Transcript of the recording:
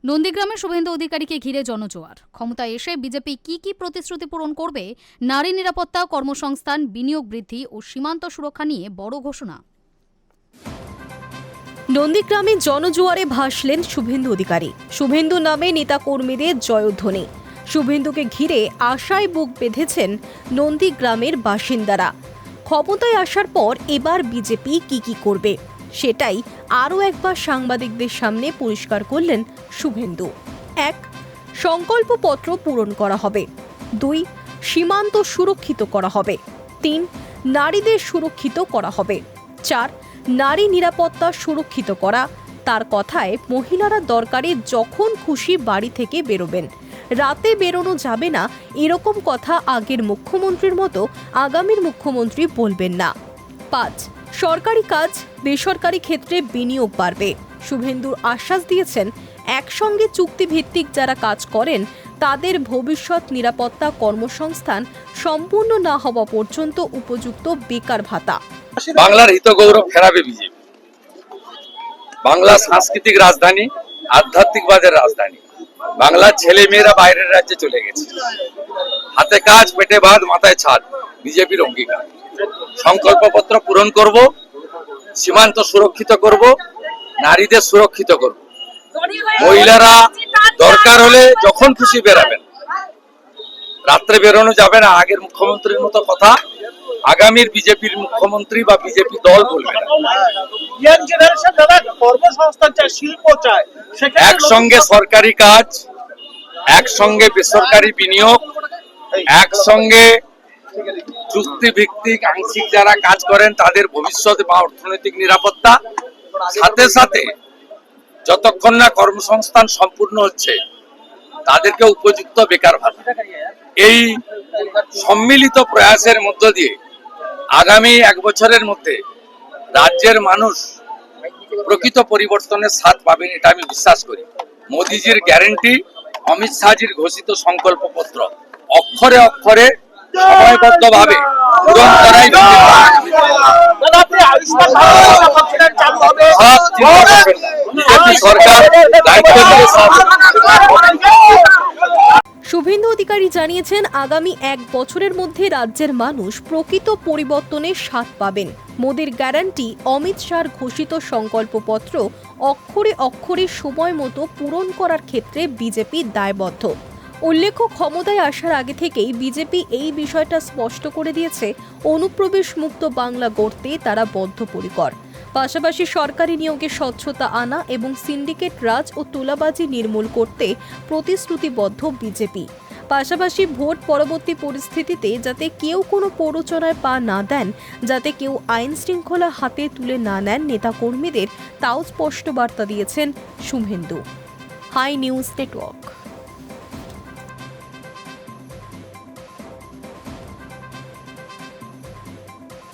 নন্দীগ্রামে শুভেন্দু অধিকারীকে ঘিরে জনজোয়ার। ক্ষমতায় এসে বিজেপি কি প্রতিশ্রুতি পূরণ করবে? নারী নিরাপত্তা, কর্মসংস্থান, বিনিয়োগ বৃদ্ধি ও সীমান্ত সুরক্ষা নিয়ে বড় ঘোষণা। নন্দীগ্রামে জনজোয়ারে ভাসলেন শুভেন্দু অধিকারী। শুভেন্দু নামে নেতাকর্মীদের জয়ধ্বনি। শুভেন্দুকে ঘিরে আশায় বুক বেঁধেছেন নন্দীগ্রামের বাসিন্দারা। ক্ষমতায় আসার পর এবার বিজেপি কি করবে সেটাই আরও একবার সাংবাদিকদের সামনে পরিষ্কার করলেন শুভেন্দু। ১. সংকল্পপত্র পূরণ করা হবে। ২. সীমান্ত সুরক্ষিত করা হবে। ৩. নারীদের সুরক্ষিত করা হবে। ৪. নারী নিরাপত্তা সুরক্ষিত করা। তার কথায় মহিলারা দরকারে যখন খুশি বাড়ি থেকে বেরোবেন, রাতে বেরোনো যাবে না, এরকম কথা আগের মুখ্যমন্ত্রীর মতো আগামীর মুখ্যমন্ত্রী বলবেন না। ৫. সরকারি কাজ বেসরকারি ক্ষেত্রে বিনিয়োগ বাড়বে। শুভেন্দুর আশ্বাস দিয়েছেন, একসঙ্গে চুক্তিভিত্তিক যারা কাজ করেন তাদের ভবিষ্যৎ নিরাপত্তা, কর্মসংস্থান সম্পূর্ণ না হওয়া পর্যন্ত উপযুক্ত বেকার ভাতা। বাংলার হিত গৌরব ফেরাবে বিজেপি। বাংলা সাংস্কৃতিক রাজধানী, আধ্যাত্মিকবাদের রাজধানী। বাংলার ছেলে মেয়েরা বাইরের রাজ্যে চলে গেছে। হাতে কাজ, পেটে ভাত, মাথায় ছাদ, বিজেপির অঙ্গীকার। সংকল্পপত্র পূরণ করব, সীমান্ত সুরক্ষিত করব, নারীদের সুরক্ষিত করব। মহিলারা দরকার হলে যখন খুশি বেরাবেন, রাত্রে বেরোনো যাবে না। আগের মুখ্যমন্ত্রীর মতো কথা আগামীর বিজেপির মুখ্যমন্ত্রী বা বিজেপি দল বলবে না। একসঙ্গে সরকারি কাজ, একসঙ্গে বেসরকারি বিনিয়োগ, একসঙ্গে চুক্তিভিত্তিক আংশিক যারা কাজ করেন তাদের ভবিষ্যৎ বা অর্থনৈতিক নিরাপত্তা, সাথে সাথে যতক্ষণ না কর্মসংস্থান সম্পূর্ণ হচ্ছে তাদেরকে উপযুক্ত বেকার ভাতা। এই সম্মিলিত প্রয়াসের মধ্য দিয়ে আগামী 1 বছরের মধ্যে রাজ্যের মানুষ প্রকৃত পরিবর্তনের স্বাদ পাবেন, এটা আমি বিশ্বাস করি। মোদিজির গ্যারান্টি, অমিত শাহজির ঘোষিত সংকল্পপত্র অক্ষরে অক্ষরে সময়বদ্ধভাবে পূরণ করাই সরকার দায়িত্ব নিয়ে। শুভেন্দু অধিকারী জানিয়েছেন, আগামী 1 বছরের মধ্যে রাজ্যের মানুষ প্রকৃত পরিবর্তনের স্বাদ পাবেন। মোদির গ্যারান্টি, অমিত শাহর ঘোষিত সংকল্পপত্র অক্ষরে অক্ষরে সময় মতো পূরণ করার ক্ষেত্রে বিজেপি দায়বদ্ধ। উল্লেখ্য, ক্ষমতায় আসার আগে থেকেই বিজেপি এই বিষয়টা স্পষ্ট করে দিয়েছে, অনুপ্রবেশ মুক্ত বাংলা গড়তে তারা বদ্ধপরিকর। পাশাপাশি সরকারি নিয়োগে স্বচ্ছতা আনা এবং সিন্ডিকেট রাজ ও তোলাবাজি নির্মূল করতে প্রতিশ্রুতিবদ্ধ বিজেপি। পাশাপাশি ভোট পরবর্তী পরিস্থিতিতে যাতে কেউ কোনো প্ররোচনায় পা না দেন, যাতে কেউ আইন শৃঙ্খলা হাতে তুলে না নেন নেতাকর্মীদের, তাও স্পষ্ট বার্তা দিয়েছেন শুভেন্দু। High news network.